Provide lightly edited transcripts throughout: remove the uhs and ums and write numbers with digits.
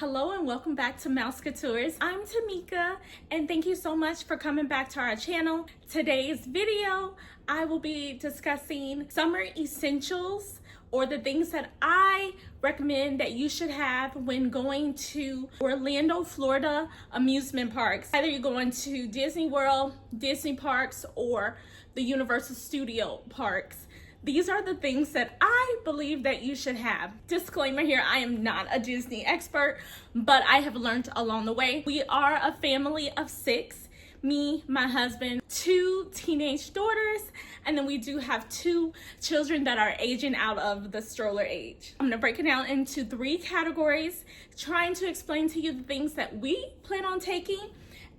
Hello and welcome back to Mouse Couture. I'm Tamika and thank you so much for coming back to our channel. Today's video, I will be discussing summer essentials or the things that I recommend that you should have when going to Orlando, Florida amusement parks. Either you're going to Disney World, Disney parks, or the Universal Studio parks. These are the things that I believe that you should have. Disclaimer here, I am not a Disney expert, but I have learned along the way. We are a family of 6, me, my husband, 2 teenage daughters, and then we do have 2 children that are aging out of the stroller age. I'm gonna break it down into 3 categories, trying to explain to you the things that we plan on taking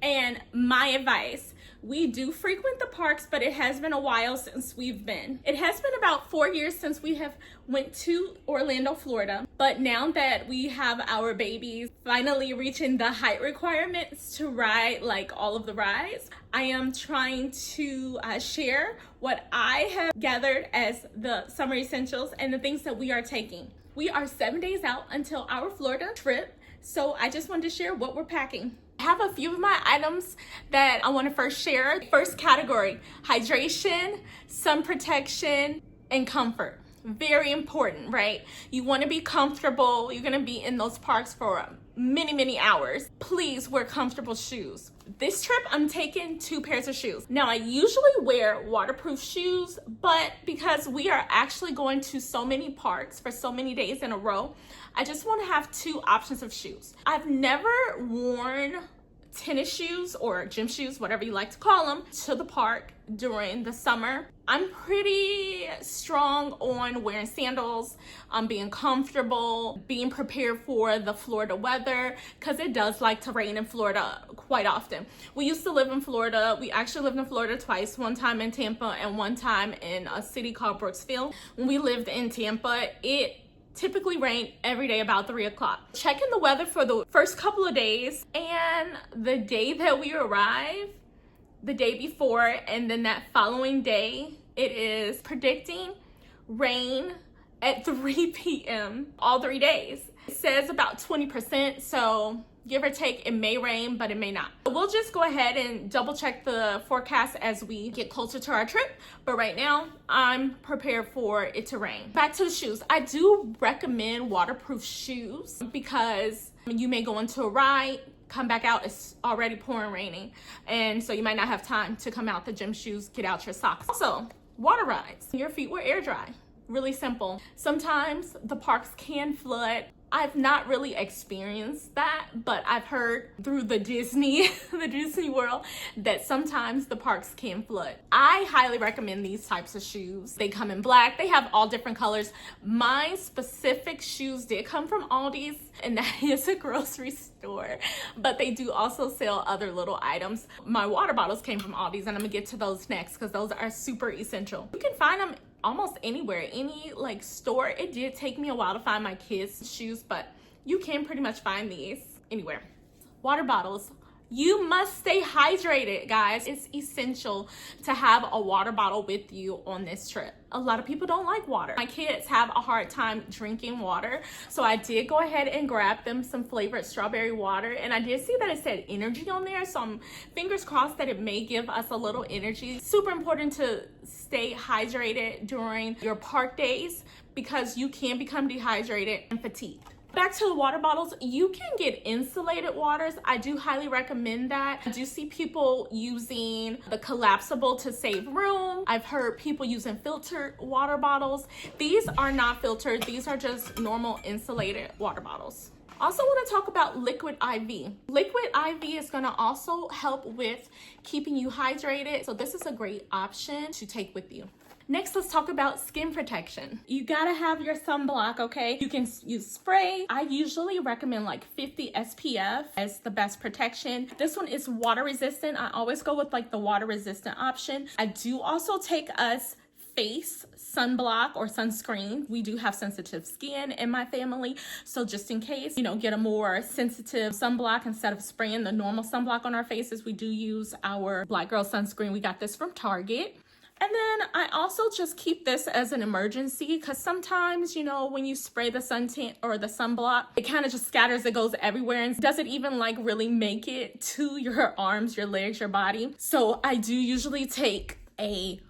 and my advice. We do frequent the parks, but it has been a while since we've been. It has been about 4 years since we have went to Orlando, Florida. But now that we have our babies finally reaching the height requirements to ride like all of the rides, I am trying to share what I have gathered as the summer essentials and the things that we are taking. We are 7 days out until our Florida trip, so I just wanted to share what we're packing. I have a few of my items that I want to first share. First category, hydration, sun protection, and comfort. Very important, right? You want to be comfortable. You're going to be in those parks for many hours. Please wear comfortable shoes. This trip, I'm taking 2 pairs of shoes. Now, I usually wear waterproof shoes, but because we are actually going to so many parks for so many days in a row, I just want to have 2 options of shoes. I've never worn tennis shoes or gym shoes, whatever you like to call them, to the park during the summer. I'm pretty strong on wearing sandals, being comfortable, being prepared for the Florida weather, because it does like to rain in Florida quite often. We used to live in Florida. We actually lived in Florida twice, one time in Tampa and one time in a city called Brooksville. When we lived in Tampa, it typically rained every day about 3 o'clock. Checking the weather for the first couple of days, and the day that we arrive, the day before, and then that following day, it is predicting rain at 3 p.m. all 3 days. It says about 20%, so give or take, it may rain, but it may not. We'll just go ahead and double check the forecast as we get closer to our trip. But right now, I'm prepared for it to rain. Back to the shoes. I do recommend waterproof shoes because you may go into a ride, come back out, it's already pouring raining. And so you might not have time to come out the gym shoes, get out your socks. Also, water rides. Your feet will air dry. Really simple. Sometimes the parks can flood. I've not really experienced that, but I've heard through the Disney World that sometimes the parks can flood. I highly recommend these types of shoes. They come in black. They have all different colors. My specific shoes did come from Aldi's, and that is a grocery store, but they do also sell other little items. My water bottles came from Aldi's, and I'm gonna get to those next because those are super essential. You can find them almost anywhere, any like store. It did take me a while to find my kids' shoes, but you can pretty much find these anywhere. Water bottles. You must stay hydrated, guys. It's essential to have a water bottle with you on this trip. A lot of people don't like water. My kids have a hard time drinking water, so I did go ahead and grab them some flavored strawberry water, and I did see that it said energy on there, so I'm fingers crossed that it may give us a little energy. Super important to stay hydrated during your park days because you can become dehydrated and fatigued. Back to the water bottles, you can get insulated waters. I do highly recommend that. I do see people using the collapsible to save room. I've heard people using filtered water bottles. These are not filtered. These are just normal insulated water bottles. Also want to talk about liquid IV. Liquid IV is going to also help with keeping you hydrated. So this is a great option to take with you. Next, let's talk about skin protection. You gotta have your sunblock, okay? You can use spray. I usually recommend like 50 SPF as the best protection. This one is water resistant. I always go with like the water resistant option. I do also take us face sunblock or sunscreen. We do have sensitive skin in my family, so just in case, get a more sensitive sunblock instead of spraying the normal sunblock on our faces, we do use our Black Girl sunscreen. We got this from Target. And then I also just keep this as an emergency because sometimes, you know, when you spray the suntan or the sunblock, it kind of just scatters, it goes everywhere and doesn't even like really make it to your arms, your legs, your body. So I do usually take a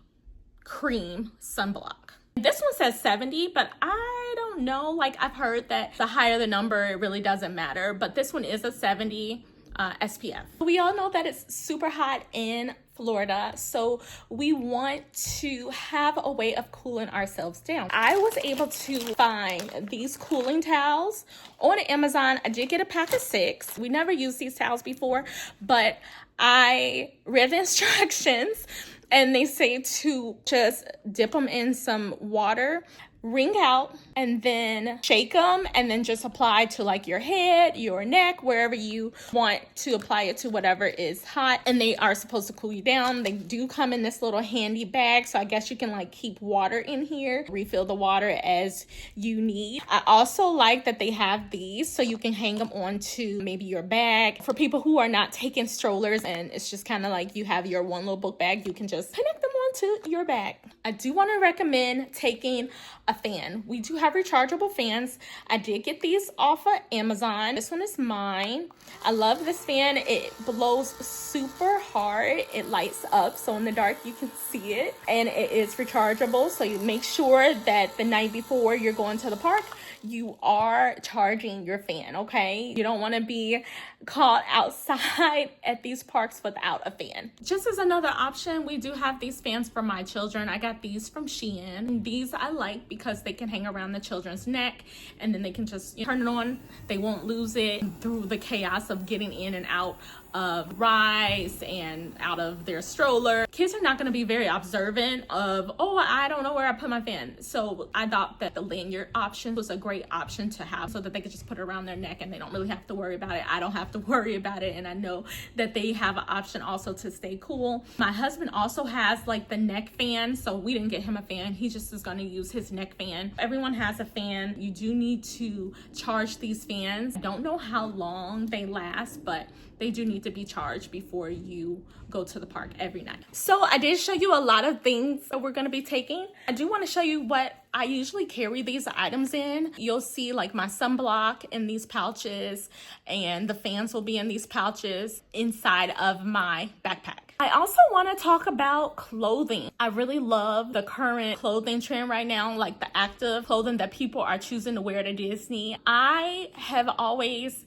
cream sunblock. This one says 70, but I don't know. Like I've heard that the higher the number, it really doesn't matter. But this one is a 70 SPF. We all know that it's super hot in Florida, so we want to have a way of cooling ourselves down. I was able to find these cooling towels on Amazon. I did get a pack of 6. We never used these towels before, but I read the instructions and they say to just dip them in some water, wring out, and then shake them, and then just apply to like your head, your neck, wherever you want to apply it to, whatever is hot. And they are supposed to cool you down. They do come in this little handy bag, so I guess you can like keep water in here, refill the water as you need. I also like that they have these so you can hang them onto maybe your bag. For people who are not taking strollers and it's just kind of like you have your one little book bag, you can just connect them onto your bag. I do want to recommend taking a fan. We do have rechargeable fans. I did get these off of Amazon. This one is mine. I love this fan. It blows super hard. It lights up, so in the dark you can see it, and it is rechargeable. So you make sure that the night before you're going to the park, you are charging your fan, okay? You don't want to be caught outside at these parks without a fan. Just as another option, we do have these fans for my children. I got these from Shein. These I like because they can hang around the children's neck, and then they can just turn it on. They won't lose it through the chaos of getting in and out of rides and out of their stroller. Kids are not going to be very observant of, oh, I don't know where I put my fan. So I thought that the lanyard option was a great option to have so that they could just put it around their neck and they don't really have to worry about it. I don't have to worry about it, and I know that they have an option also to stay cool. My husband also has like the neck fan, so we didn't get him a fan. He just is going to use his neck fan. Everyone has a fan. You do need to charge these fans. I don't know how long they last, but they do need to be charged before you go to the park every night. So I did show you a lot of things that we're going to be taking. I do want to show you what I usually carry these items in. You'll see like my sunblock in these pouches, and the fans will be in these pouches inside of my backpack. I also want to talk about clothing. I really love the current clothing trend right now, like the active clothing that people are choosing to wear to Disney. I have always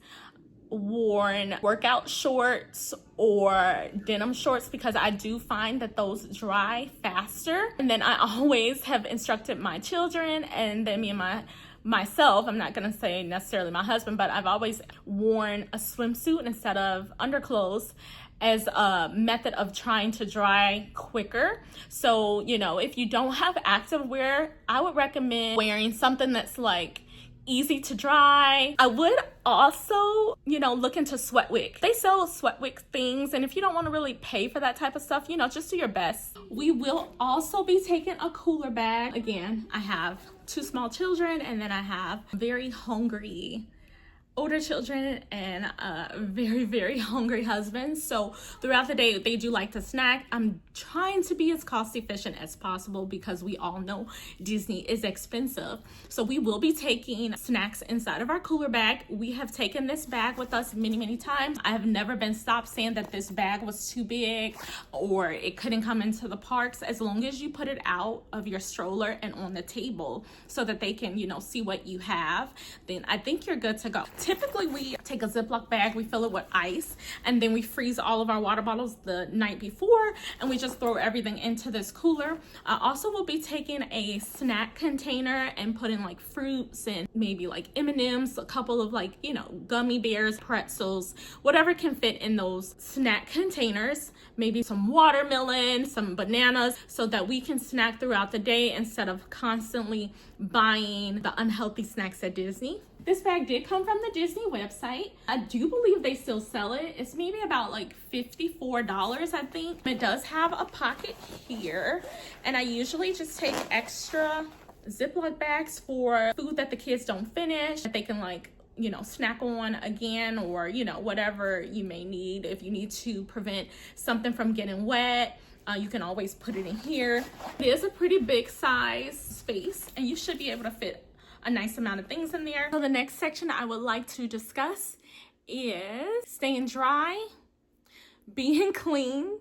worn workout shorts or denim shorts because I do find that those dry faster. And then I always have instructed my children, and then me and myself, I'm not gonna say necessarily my husband, but I've always worn a swimsuit instead of underclothes as a method of trying to dry quicker. So, you know, if you don't have active wear, I would recommend wearing something that's like easy to dry. I would also, you know, look into sweat wicks. They sell sweat wick things, and if you don't want to really pay for that type of stuff, you know, just do your best. We will also be taking a cooler bag. Again, I have 2 small children, and then I have very hungry older children and a very, very hungry husband. So throughout the day, they do like to snack. I'm trying to be as cost efficient as possible because we all know Disney is expensive. So we will be taking snacks inside of our cooler bag. We have taken this bag with us many, many times. I have never been stopped saying that this bag was too big or it couldn't come into the parks, as long as you put it out of your stroller and on the table so that they can, you know, see what you have, then I think you're good to go. Typically, we take a Ziploc bag, we fill it with ice, and then we freeze all of our water bottles the night before, and we just throw everything into this cooler. I also will be taking a snack container and putting like fruits and maybe like M&Ms, a couple of like, you know, gummy bears, pretzels, whatever can fit in those snack containers, maybe some watermelon, some bananas, so that we can snack throughout the day instead of constantly buying the unhealthy snacks at Disney. This bag did come from the Disney website. I do believe they still sell it. It's maybe about like $54, I think. It does have a pocket here, and I usually just take extra Ziploc bags for food that the kids don't finish, that they can like, you know, snack on again, or, you know, whatever you may need. If you need to prevent something from getting wet, You can always put it in here. It is a pretty big size space, and you should be able to fit a nice amount of things in there. So the next section I would like to discuss is staying dry, being clean,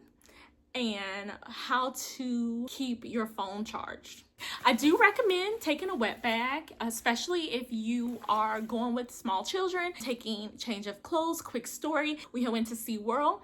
and how to keep your phone charged. I do recommend taking a wet bag, especially if you are going with small children. Taking change of clothes. Quick story, we went to SeaWorld.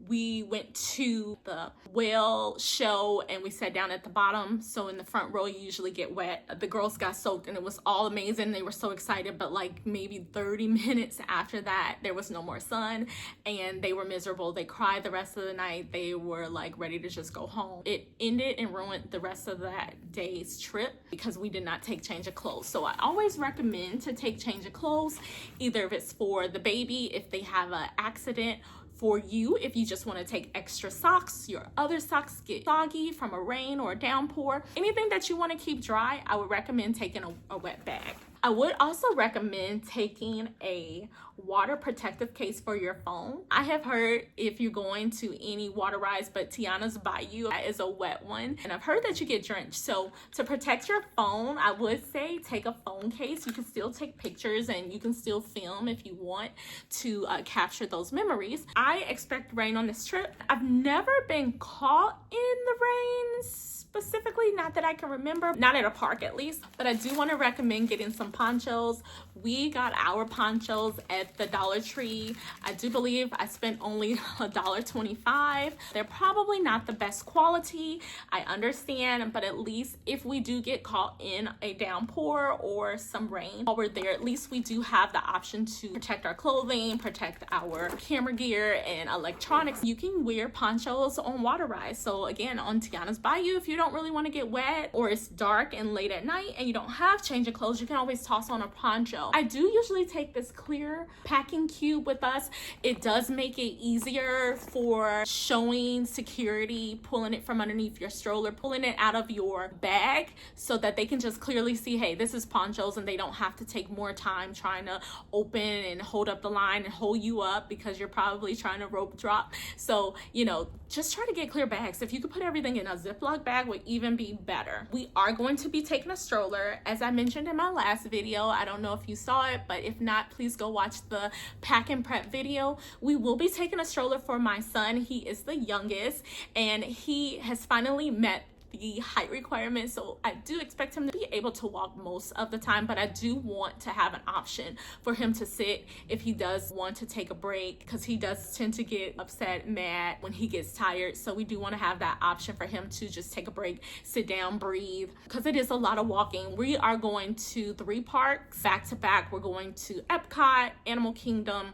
We went to the whale show and we sat down at the bottom. So in the front row, you usually get wet. The girls got soaked and it was all amazing. They were so excited, but like maybe 30 minutes after that, there was no more sun and they were miserable. They cried the rest of the night. They were like ready to just go home. It ended and ruined the rest of that day's trip because we did not take change of clothes. So I always recommend to take change of clothes, either if it's for the baby, if they have an accident, for you, if you just want to take extra socks, your other socks get soggy from a rain or a downpour, anything that you want to keep dry, I would recommend taking a wet bag. I would also recommend taking a water protective case for your phone. I have heard if you're going to any water rides, but Tiana's Bayou is a wet one, and I've heard that you get drenched. So to protect your phone, I would say take a phone case. You can still take pictures and you can still film if you want to capture those memories. I expect rain on this trip. I've never been caught in the rain specifically, not that I can remember, not at a park at least, but I do want to recommend getting some ponchos. We got our ponchos at the Dollar Tree. I do believe I spent only $1.25. They're probably not the best quality, I understand, but at least if we do get caught in a downpour or some rain while we're there, at least we do have the option to protect our clothing, protect our camera gear and electronics. You can wear ponchos on water rides. So again, on Tiana's Bayou, if you don't really want to get wet or it's dark and late at night and you don't have change of clothes, you can always toss on a poncho. I do usually take this clear packing cube with us. It does make it easier for showing security, pulling it from underneath your stroller, pulling it out of your bag so that they can just clearly see, hey, this is ponchos, and they don't have to take more time trying to open and hold up the line and hold you up because you're probably trying to rope drop. So, you know, just try to get clear bags. If you could put everything in a Ziploc bag, would even be better. We are going to be taking a stroller, as I mentioned in my last video. I don't know if you saw it, but if not, please go watch the pack and prep video. We will be taking a stroller for my son. He is the youngest and he has finally met the height requirement, so I do expect him to be able to walk most of the time, but I do want to have an option for him to sit if he does want to take a break, because he does tend to get upset, mad when he gets tired. So we do want to have that option for him to just take a break, sit down, breathe, because it is a lot of walking. We are going to 3 parks back to back. We're going to Epcot, Animal Kingdom,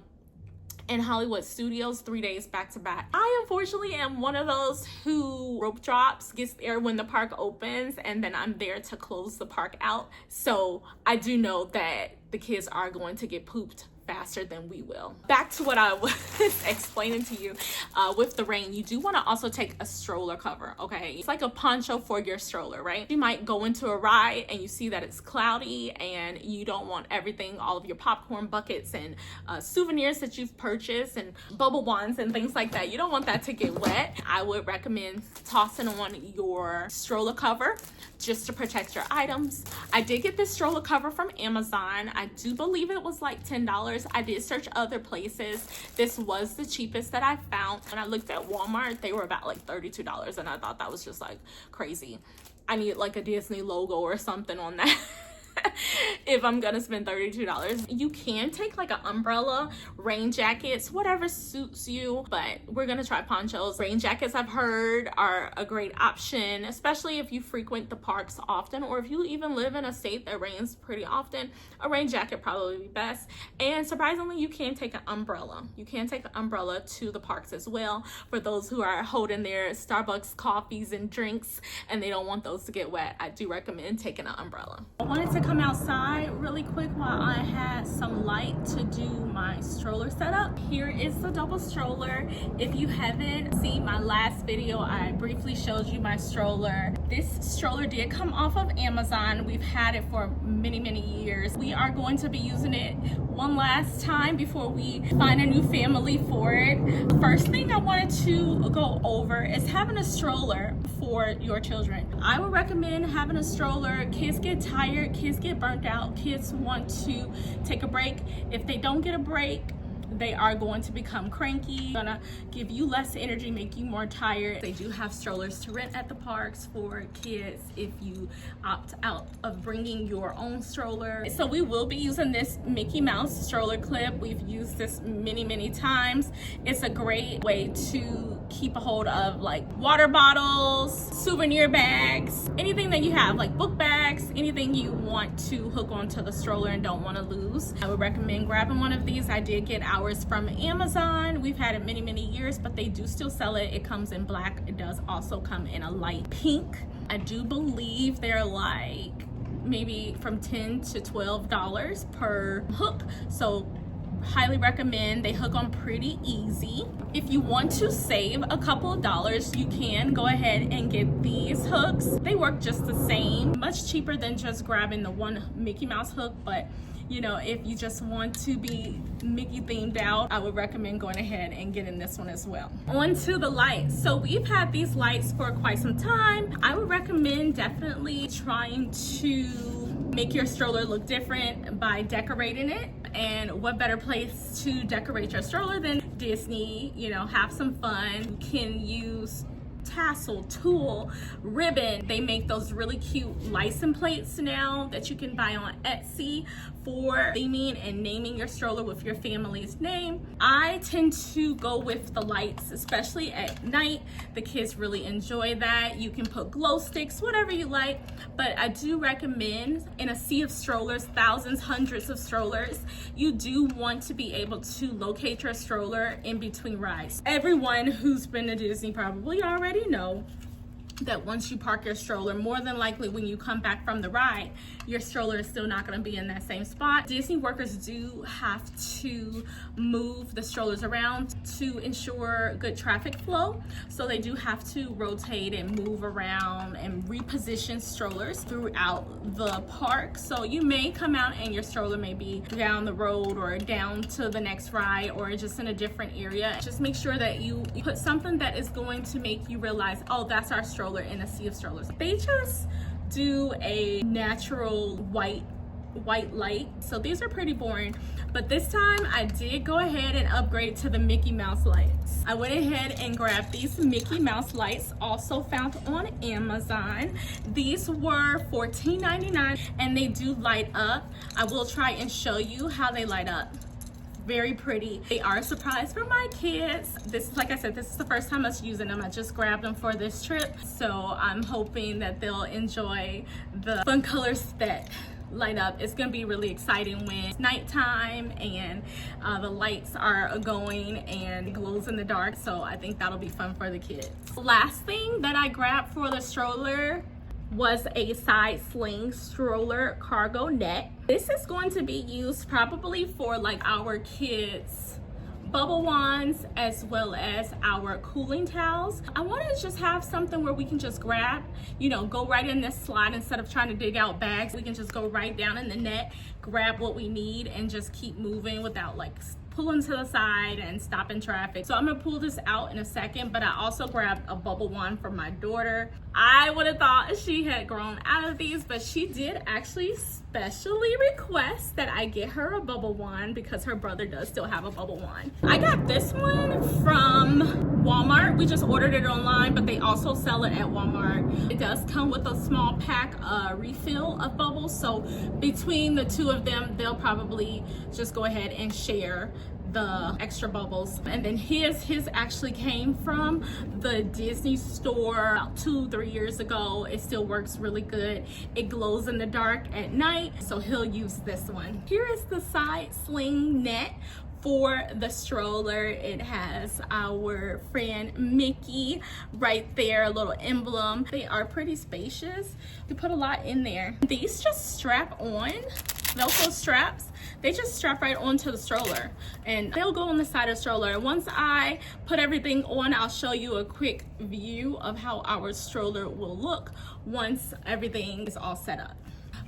and Hollywood Studios 3 days back to back. I unfortunately am one of those who rope drops, gets there when the park opens, and then I'm there to close the park out. So I do know that the kids are going to get pooped faster than we will. Back to what I was explaining to you with the rain, you do want to also take a stroller cover, okay? It's like a poncho for your stroller, right? You might go into a ride and you see that it's cloudy and you don't want everything, all of your popcorn buckets and souvenirs that you've purchased and bubble wands and things like that. You don't want that to get wet. I would recommend tossing on your stroller cover just to protect your items. I did get this stroller cover from Amazon. I do believe it was like $10. I did search other places. This was the cheapest that I found. When I looked at Walmart, they were about like $32, and I thought that was just like crazy. I need like a Disney logo or something on that. If I'm gonna spend $32. You can take like an umbrella, rain jackets, whatever suits you, but we're gonna try ponchos. Rain jackets, I've heard, are a great option, especially if you frequent the parks often, or if you even live in a state that rains pretty often. A rain jacket probably be best. And surprisingly, you can take an umbrella. You can take an umbrella to the parks as well, for those who are holding their Starbucks coffees and drinks and they don't want those to get wet. I do recommend taking an umbrella. I wanted to come outside really quick while I had some light to do my stroller setup. Here is the double stroller. If you haven't seen my last video, I briefly showed you my stroller. This stroller did come off of Amazon. We've had it for many years. We are going to be using it one last time before we find a new family for it. First thing I wanted to go over is having a stroller for your children. I would recommend having a stroller. Kids get tired, kids get burnt out, kids want to take a break. If they don't get a break, they are going to become cranky, gonna give you less energy, make you more tired. They do have strollers to rent at the parks for kids if you opt out of bringing your own stroller. So we will be using this Mickey Mouse stroller clip. We've used this many times. It's a great way to keep a hold of like water bottles, souvenir bags, anything that you have, like book bags, anything you want to hook onto the stroller and don't want to lose. I would recommend grabbing one of these. I did get ours from Amazon. We've had it many years, but they do still sell it. It comes in black. It does also come in a light pink. I do believe they're like maybe from $10 to $12 per hook. So highly recommend. They hook on pretty easy. If you want to save a couple of dollars, you can go ahead and get these hooks. They work just the same, much cheaper than just grabbing the one Mickey Mouse hook, but you know, if you just want to be Mickey themed out, I would recommend going ahead and getting this one as well. On to the lights. So we've had these lights for quite some time. I would recommend definitely trying to make your stroller look different by decorating it. And what better place to decorate your stroller than Disney? You know, have some fun. You can use tassel, tulle, ribbon. They make those really cute license plates now that you can buy on Etsy for theming and naming your stroller with your family's name. I tend to go with the lights, especially at night. The kids really enjoy that. You can put glow sticks, whatever you like, but I do recommend, in a sea of strollers, thousands, hundreds of strollers, you do want to be able to locate your stroller in between rides. Everyone who's been to Disney probably already know that once you park your stroller, more than likely when you come back from the ride, your stroller is still not going to be in that same spot. Disney workers do have to move the strollers around to ensure good traffic flow. So they do have to rotate and move around and reposition strollers throughout the park. So you may come out and your stroller may be down the road or down to the next ride or just in a different area. Just make sure that you put something that is going to make you realize, oh, that's our stroller in a sea of strollers. They just do a natural white light, so these are pretty boring, but this time I did go ahead and upgrade to the Mickey Mouse lights. I went ahead and grabbed these Mickey Mouse lights, also found on Amazon. These were $14.99 and they do light up. I will try and show you how they light up. Very pretty. They are a surprise for my kids. This is, like I said, this is the first time us using them. I just grabbed them for this trip, so I'm hoping that they'll enjoy the fun colors that light up. It's gonna be really exciting when it's nighttime and the lights are going and it glows in the dark, so I think that'll be fun for the kids. Last thing that I grabbed for the stroller was a side sling stroller cargo net. This is going to be used probably for like our kids' bubble wands as well as our cooling towels. I want to just have something where we can just grab, you know, go right in this slide instead of trying to dig out bags. We can just go right down in the net, grab what we need and just keep moving without like pulling to the side and stopping traffic. So I'm gonna pull this out in a second, but I also grabbed a bubble wand for my daughter. I would have thought she had grown out of these, but she did actually specially request that I get her a bubble wand because her brother does still have a bubble wand. I got this one from Walmart. We just ordered it online, but they also sell it at Walmart. It does come with a small pack refill of bubbles, so between the two of them, they'll probably just go ahead and share the extra bubbles. And then his actually came from the Disney store about 2-3 years ago. It still works really good. It glows in the dark at night, so he'll use this one. Here is the side sling net For the stroller, it has our friend Mickey right there, a little emblem. They are pretty spacious. You put a lot in there. These just strap on, Velcro straps. They just strap right onto the stroller and they'll go on the side of the stroller. Once I put everything on, I'll show you a quick view of how our stroller will look once everything is all set up.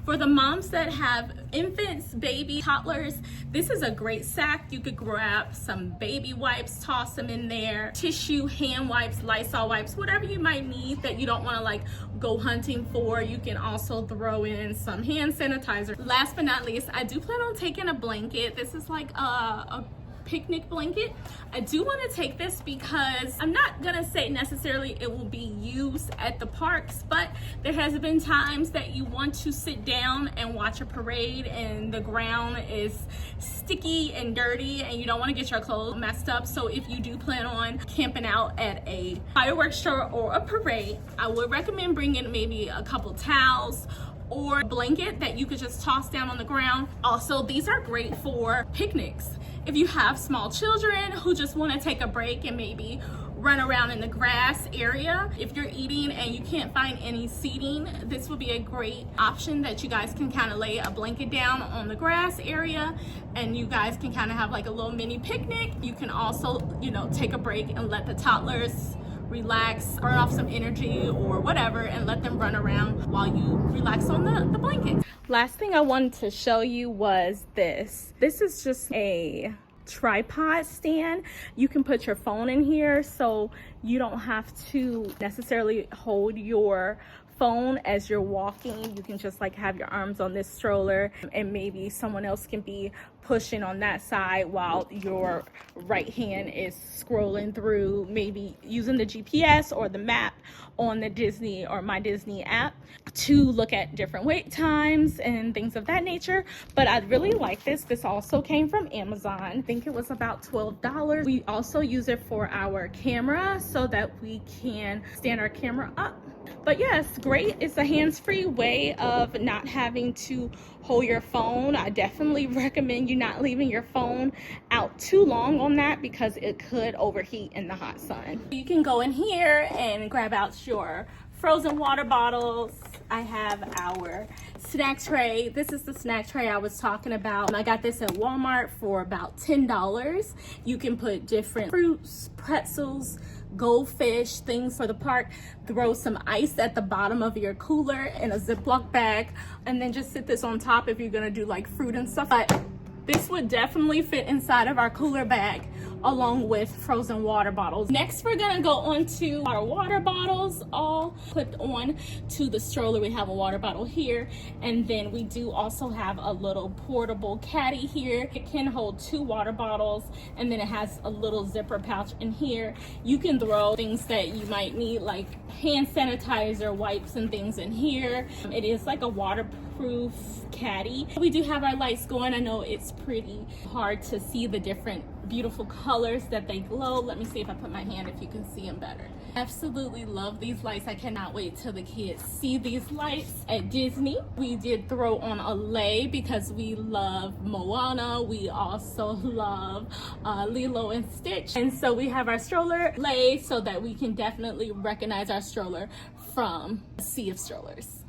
For the moms that have infants, baby, toddlers, this is a great sack. You could grab some baby wipes, toss them in there, tissue, hand wipes, Lysol wipes, whatever you might need that you don't want to like go hunting for. You can also throw in some hand sanitizer. Last but not least, I do plan on taking a blanket. This is like a picnic blanket. I do want to take this because I'm not gonna say necessarily it will be used at the parks, but there has been times that you want to sit down and watch a parade and the ground is sticky and dirty and you don't want to get your clothes messed up. So if you do plan on camping out at a fireworks show or a parade, I would recommend bringing maybe a couple towels or a blanket that you could just toss down on the ground. Also, these are great for picnics. If you have small children who just want to take a break and maybe run around in the grass area, if you're eating and you can't find any seating, this would be a great option that you guys can kind of lay a blanket down on the grass area and you guys can kind of have like a little mini picnic. You can also, you know, take a break and let the toddlers relax, burn off some energy or whatever, and let them run around while you relax on the blanket. Last thing I wanted to show you was this. This is just a tripod stand. You can put your phone in here so you don't have to necessarily hold your phone as you're walking. You can just like have your arms on this stroller and maybe someone else can be pushing on that side while your right hand is scrolling through, maybe using the GPS or the map on the Disney or My Disney app to look at different wait times and things of that nature. But I really like this. This also came from Amazon. I think it was about $12. We also use it for our camera so that we can stand our camera up. But yes, great. It's a hands-free way of not having to hold your phone. I definitely recommend you not leaving your phone out too long on that because it could overheat in the hot sun. You can go in here and grab out your frozen water bottles. I have our snack tray. This is the snack tray I was talking about. I got this at Walmart for about $10. You can put different fruits, pretzels, goldfish, things for the park. Throw some ice at the bottom of your cooler in a Ziploc bag and then just sit this on top if you're gonna do like fruit and stuff. But this would definitely fit inside of our cooler bag along with frozen water bottles. Next, we're gonna go on to our water bottles, all clipped on to the stroller. We have a water bottle here, and then we do also have a little portable caddy here. It can hold 2 water bottles, and then it has a little zipper pouch in here. You can throw things that you might need, like hand sanitizer, wipes, and things in here. It is like a waterproof caddy. We do have our lights going. I know it's pretty hard to see the different beautiful colors that they glow. Let me see if I put my hand if you can see them better. Absolutely love these lights. I cannot wait till the kids see these lights at Disney. We did throw on a lei because we love Moana. We also love Lilo and Stitch. And so we have our stroller lei so that we can definitely recognize our stroller from a sea of strollers.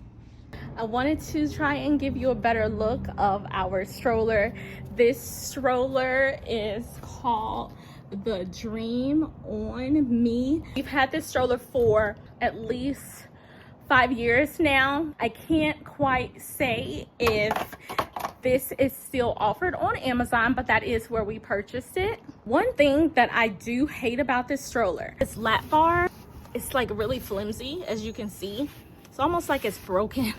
I wanted to try and give you a better look of our stroller. This stroller is called the Dream on Me. We've had this stroller for at least 5 years now. I can't quite say if this is still offered on Amazon, but that is where we purchased it. One thing that I do hate about this stroller, this lap bar, it's like really flimsy, as you can see. It's almost like it's broken,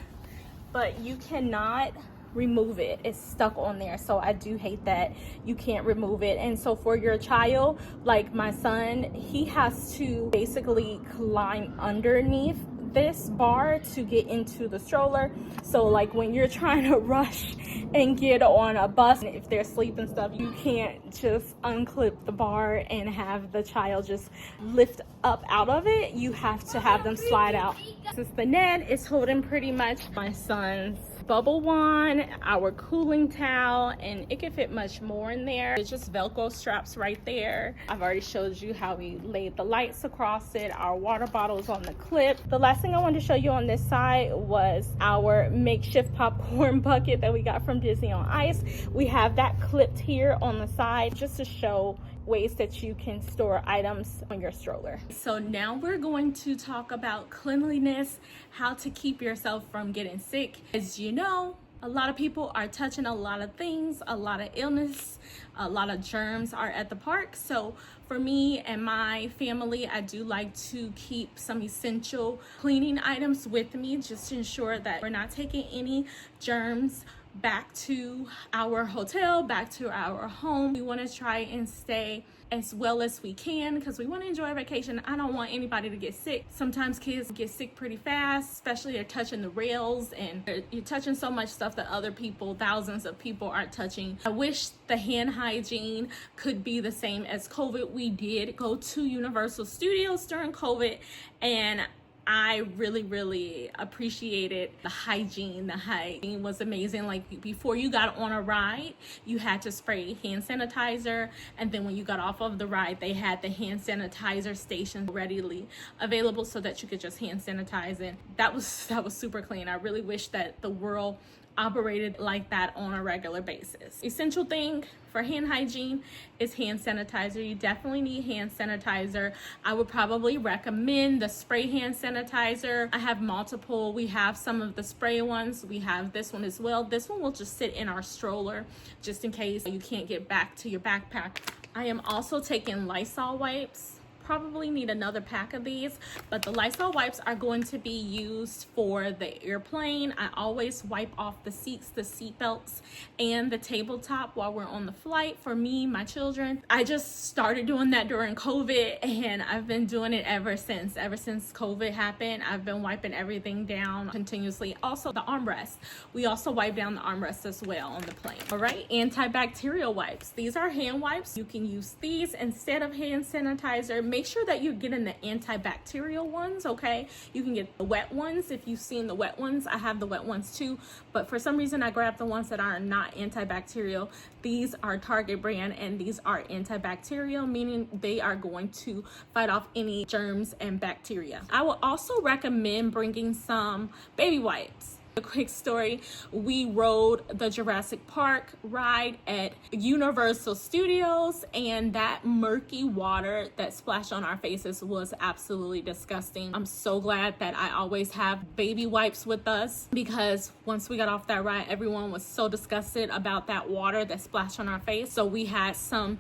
but you cannot remove it. It's stuck on there. So I do hate that you can't remove it. And so for your child, like my son, he has to basically climb underneath this bar to get into the stroller. So like when you're trying to rush and get on a bus, if they're asleep and stuff, you can't just unclip the bar and have the child just lift up out of it. You have to have them slide out. Since the net is holding pretty much my son's bubble wand, our cooling towel, and it can fit much more in there. It's just Velcro straps right there. I've already showed you how we laid the lights across it, our water bottles on the clip. The last thing I wanted to show you on this side was our makeshift popcorn bucket that we got from Disney on Ice. We have that clipped here on the side just to show ways that you can store items on your stroller. So now we're going to talk about cleanliness, how to keep yourself from getting sick. As you know, a lot of people are touching a lot of things, a lot of illness, a lot of germs are at the park. So for me and my family, I do like to keep some essential cleaning items with me just to ensure that we're not taking any germs back to our hotel, back to our home. We want to try and stay as well as we can because we want to enjoy vacation. I don't want anybody to get sick. Sometimes kids get sick pretty fast, especially they're touching the rails and you're touching so much stuff that other people, thousands of people are touching. I wish the hand hygiene could be the same as COVID. We did go to Universal Studios during COVID and I really appreciated the hygiene. The hygiene was amazing. Like before you got on a ride, you had to spray hand sanitizer. And then when you got off of the ride, they had the hand sanitizer station readily available so that you could just hand sanitize it. That was super clean. I really wish that the world operated like that on a regular basis. Essential thing for hand hygiene is hand sanitizer. You definitely need hand sanitizer. I would probably recommend the spray hand sanitizer. I have multiple. We have some of the spray ones. We have this one as well. This one will just sit in our stroller just in case you can't get back to your backpack. I am also taking Lysol wipes. Probably need another pack of these, but the Lysol wipes are going to be used for the airplane. I always wipe off the seats, the seat belts, and the tabletop while we're on the flight for me, my children. I just started doing that during COVID and I've been doing it ever since COVID happened. I've been wiping everything down continuously. Also the armrest, we also wipe down the armrest as well on the plane. All right, antibacterial wipes. These are hand wipes. You can use these instead of hand sanitizer. Make sure that you're getting the antibacterial ones, okay? You can get the wet ones if you've seen the wet ones. I have the wet ones too, but for some reason I grabbed the ones that are not antibacterial. These are Target brand and these are antibacterial, meaning they are going to fight off any germs and bacteria. I will also recommend bringing some baby wipes. A quick story, we rode the Jurassic Park ride at Universal Studios and that murky water that splashed on our faces was absolutely disgusting. I'm so glad that I always have baby wipes with us because once we got off that ride, everyone was so disgusted about that water that splashed on our face. So we had some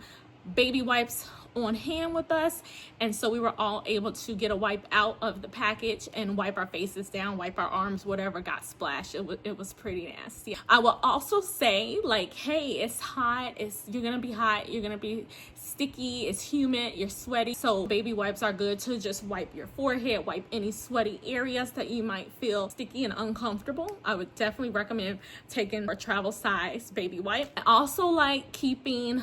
baby wipes on hand with us, and so we were all able to get a wipe out of the package and wipe our faces down, wipe our arms, whatever got splashed. It was pretty nasty. I will also say, like, hey, it's hot, you're gonna be hot, you're gonna be sticky, it's humid, you're sweaty, so baby wipes are good to just wipe your forehead, wipe any sweaty areas that you might feel sticky and uncomfortable. I would definitely recommend taking a travel size baby wipe. I also like keeping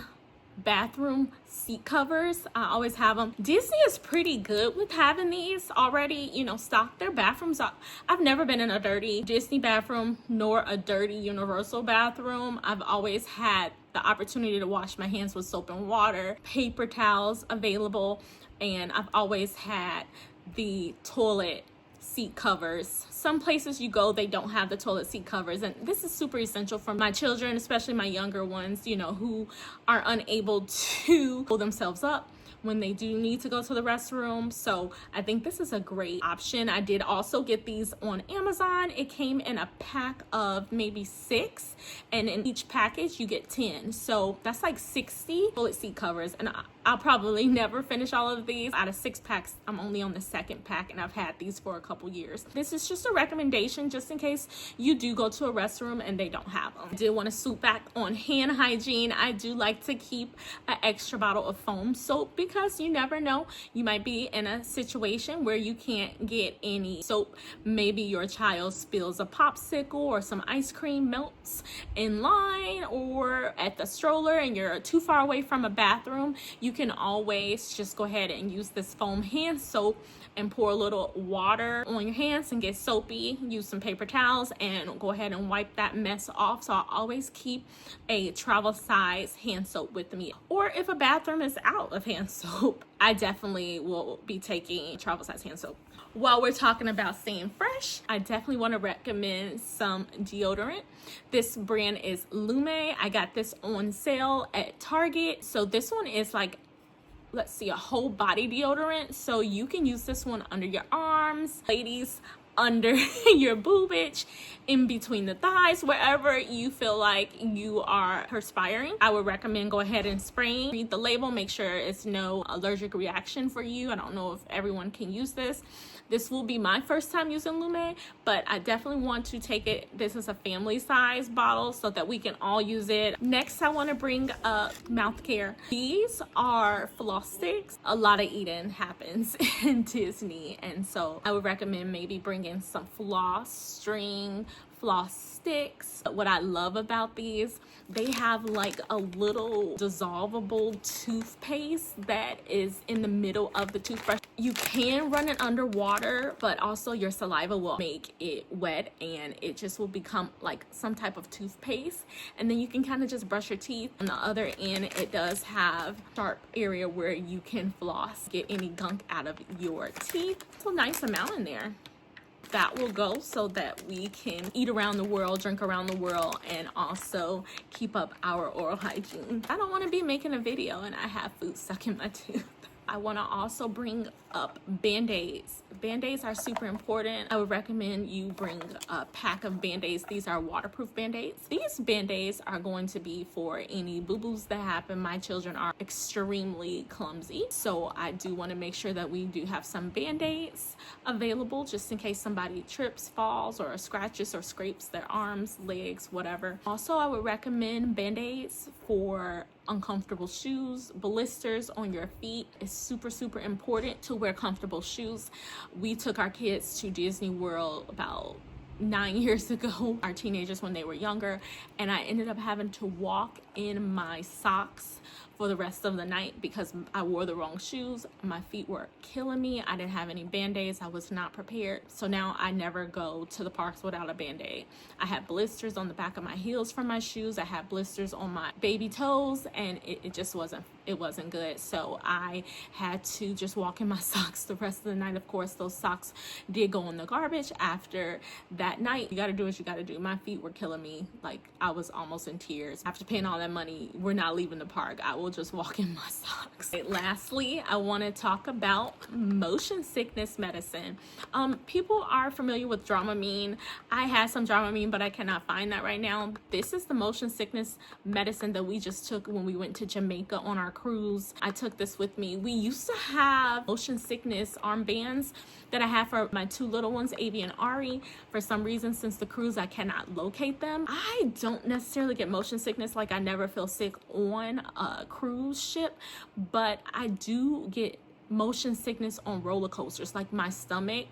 bathroom seat covers. I always have them. Disney is pretty good with having these already, stocked their bathrooms. I've never been in a dirty Disney bathroom nor a dirty Universal bathroom. I've always had the opportunity to wash my hands with soap and water, paper towels available, and I've always had the toilet seat covers. Some places you go, they don't have the toilet seat covers, and this is super essential for my children, especially my younger ones, who are unable to pull themselves up when they do need to go to the restroom. So I think this is a great option. I did also get these on Amazon. It came in a pack of maybe 6, and in each package you get 10. So that's like 60 toilet seat covers, and I'll probably never finish all of these. Out of 6 packs, I'm only on the 2nd pack, and I've had these for a couple years. This is just a recommendation just in case you do go to a restroom and they don't have them. I did want to swoop back on hand hygiene. I do like to keep an extra bottle of foam soap because you never know, you might be in a situation where you can't get any soap. Maybe your child spills a popsicle or some ice cream melts in line or at the stroller and you're too far away from a bathroom. You You can always just go ahead and use this foam hand soap and pour a little water on your hands and get soapy. Use some paper towels and go ahead and wipe that mess off. So I always keep a travel size hand soap with me. Or if a bathroom is out of hand soap, I definitely will be taking travel size hand soap. While we're talking about staying fresh, I definitely want to recommend some deodorant. This brand is Lume. I got this on sale at Target. So this one is like, let's see, a whole body deodorant. So you can use this one under your arms, ladies, under your boobage, in between the thighs, wherever you feel like you are perspiring. I would recommend go ahead and spraying. Read the label, make sure it's no allergic reaction for you. I don't know if everyone can use this. This will be my first time using Lume, but I definitely want to take it. This is a family size bottle so that we can all use it. Next, I want to bring up mouth care. These are floss sticks. A lot of eating happens in Disney, and so I would recommend maybe bringing some floss string, floss sticks. What I love about these, they have like a little dissolvable toothpaste that is in the middle of the toothbrush. You can run it under water, but also your saliva will make it wet and it just will become like some type of toothpaste. And then you can kind of just brush your teeth. On the other end, it does have a sharp area where you can floss, get any gunk out of your teeth. It's a nice amount in there. That will go so that we can eat around the world, drink around the world, and also keep up our oral hygiene. I don't want to be making a video and I have food stuck in my tooth. I want to also bring up Band-Aids. Band-Aids are super important. I would recommend you bring a pack of Band-Aids. These are waterproof Band-Aids. These Band-Aids are going to be for any boo-boos that happen. My children are extremely clumsy, so I do want to make sure that we do have some Band-Aids available just in case somebody trips, falls, or scratches or scrapes their arms, legs, whatever. Also, I would recommend Band-Aids for uncomfortable shoes. Blisters on your feet is super important to wear comfortable shoes. We took our kids to Disney World about 9 years ago, our teenagers when they were younger, and I ended up having to walk in my socks for the rest of the night because I wore the wrong shoes. My feet were killing me. I didn't have any Band-Aids. I was not prepared. So now I never go to the parks without a Band-Aid. I had blisters on the back of my heels from my shoes. I had blisters on my baby toes, and it just wasn't good. So I had to just walk in my socks the rest of the night. Of course, those socks did go in the garbage after that night. You gotta do what you gotta do. My feet were killing me. Like, I was almost in tears. After paying all that money, we're not leaving the park. I will just walk in my socks. Lastly, I want to talk about motion sickness medicine. People are familiar with Dramamine. I had some Dramamine, but I cannot find that right now. This is the motion sickness medicine that we just took when we went to Jamaica on our cruise. I took this with me. We used to have motion sickness armbands that I have for my two little ones, Avi and Ari. For some reason, since the cruise, I cannot locate them. I don't necessarily get motion sickness, like I never feel sick on a cruise ship, but I do get motion sickness on roller coasters. Like, my stomach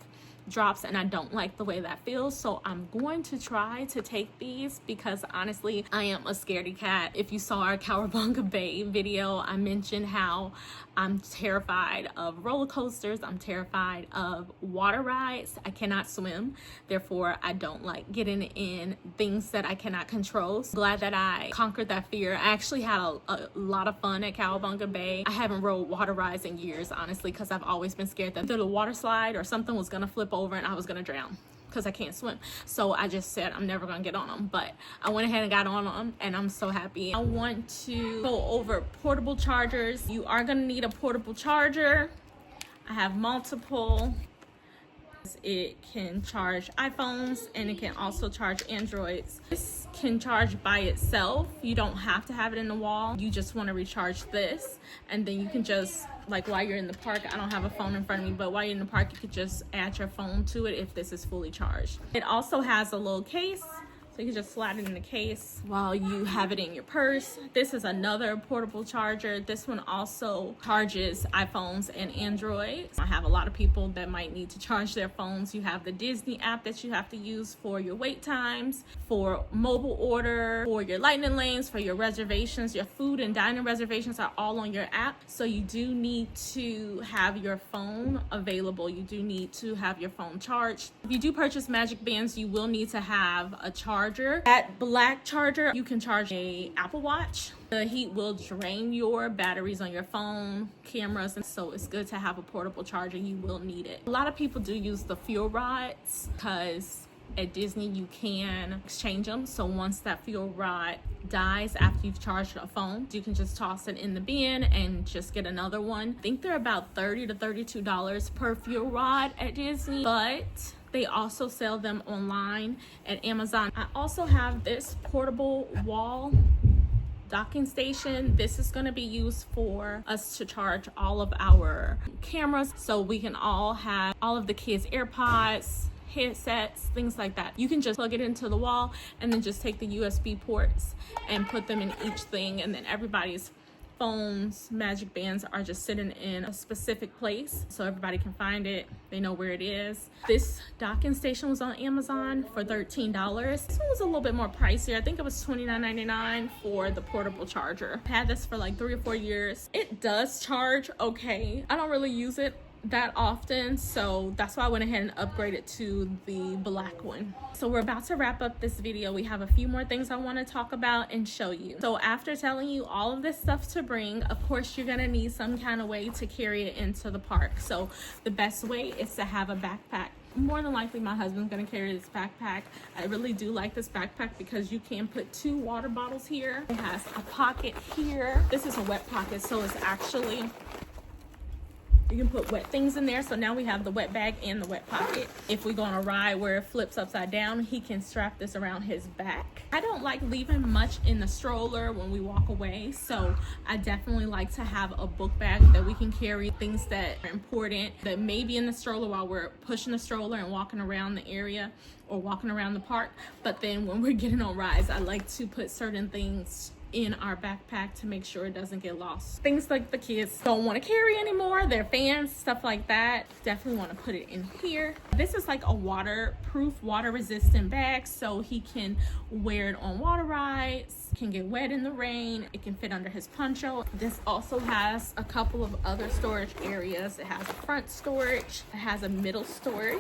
drops and I don't like the way that feels. So I'm going to try to take these because honestly, I am a scaredy cat. If you saw our Cowabunga Bay video, I mentioned how I'm terrified of roller coasters. I'm terrified of water rides. I cannot swim. Therefore, I don't like getting in things that I cannot control. So glad that I conquered that fear. I actually had a lot of fun at Cowabunga Bay. I haven't rode water rides in years, honestly, because I've always been scared that the water slide or something was gonna flip over and I was gonna drown because I can't swim. So I just said I'm never gonna get on them, but I went ahead and got on them and I'm so happy. I want to go over portable chargers. You are gonna need a portable charger. I have multiple. It can charge iPhones and it can also charge Androids. This can charge by itself. You don't have to have it in the wall. You just want to recharge this, and then you can just, like, while you're in the park, I don't have a phone in front of me, but while you're in the park, you could just add your phone to it if this is fully charged. It also has a little case, So you can just slide it in the case while you have it in your purse. This is another portable charger. This one also charges iPhones and Androids. I have a lot of people that might need to charge their phones. You have the Disney app that you have to use for your wait times, for mobile order, for your lightning lanes, for your reservations. Your food and dining reservations are all on your app. So you do need to have your phone available. You do need to have your phone charged. If you do purchase Magic Bands, you will need to have a charger. That black charger, you can charge a Apple Watch. The heat will drain your batteries on your phone, cameras, and so it's good to have a portable charger. You will need it. A lot of people do use the fuel rods because at Disney you can exchange them. So once that fuel rod dies after you've charged a phone, you can just toss it in the bin and just get another one. I think they're about $30 to $32 per fuel rod at Disney, but they also sell them online at Amazon. I also have this portable wall docking station. This is going to be used for us to charge all of our cameras, so we can all have all of the kids' AirPods, headsets, things like that. You can just plug it into the wall and then just take the USB ports and put them in each thing, and then everybody's phones, Magic Bands are just sitting in a specific place so everybody can find it. They know where it is. This docking station was on Amazon for $13. This one was a little bit more pricier. I think it was $29.99 for the portable charger. I had this for like 3 or 4 years. It does charge okay. I don't really use it that often, so that's why I went ahead and upgraded to the black one. So we're about to wrap up this video. We have a few more things I want to talk about and show you. So after telling you all of this stuff to bring, of course you're gonna need some kind of way to carry it into the park. So the best way is to have a backpack. More than likely my husband's gonna carry this backpack. I really do like this backpack because you can put 2 water bottles here. It has a pocket here. This is a wet pocket, so it's actually, you can put wet things in there. So now we have the wet bag and the wet pocket. If we go on a ride where it flips upside down, he can strap this around his back. I don't like leaving much in the stroller when we walk away, so I definitely like to have a book bag that we can carry things that are important that may be in the stroller while we're pushing the stroller and walking around the area or walking around the park. But then when we're getting on rides, I like to put certain things in our backpack to make sure it doesn't get lost. Things like the kids don't want to carry anymore, their fans, stuff like that, definitely want to put it in here. This is like a waterproof, water resistant bag, so he can wear it on water rides, can get wet in the rain, it can fit under his poncho. This also has a couple of other storage areas. It has a front storage, it has a middle storage.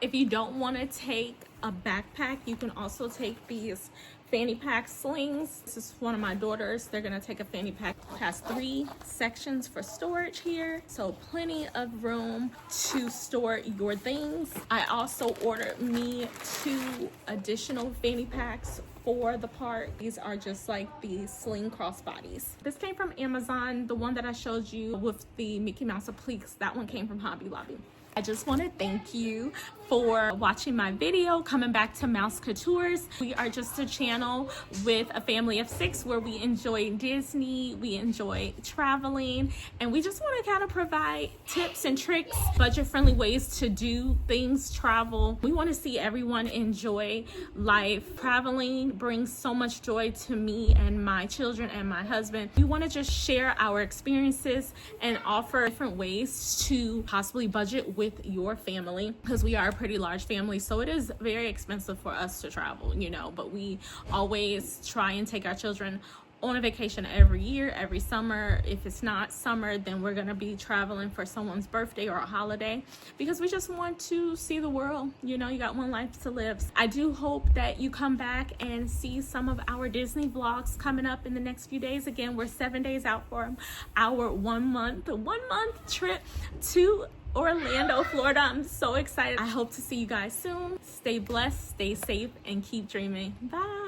If you don't want to take a backpack, you can also take these fanny pack slings. This is one of my daughters. They're gonna take a fanny pack. It has 3 sections for storage here, so plenty of room to store your things. I also ordered me 2 additional fanny packs for the park. These are just like the sling crossbodies. This came from Amazon. The one that I showed you with the Mickey Mouse appliques, that one came from Hobby Lobby. I just want to thank you for watching my video, coming back to Mouse Couture's. We are just a channel with a family of 6 where we enjoy Disney, we enjoy traveling, and we just want to kind of provide tips and tricks, budget-friendly ways to do things, travel. We want to see everyone enjoy life. Traveling brings so much joy to me and my children and my husband. We want to just share our experiences and offer different ways to possibly budget with your family, because we are a pretty large family, so it is very expensive for us to travel, you know, but we always try and take our children on a vacation every year, every summer. If it's not summer, then we're gonna be traveling for someone's birthday or a holiday, because we just want to see the world. You know, you got one life to live. I do hope that you come back and see some of our Disney vlogs coming up in the next few days. Again, we're 7 days out from our one month trip to Orlando, Florida. I'm so excited. I hope to see you guys soon. Stay blessed, stay safe, and keep dreaming. Bye.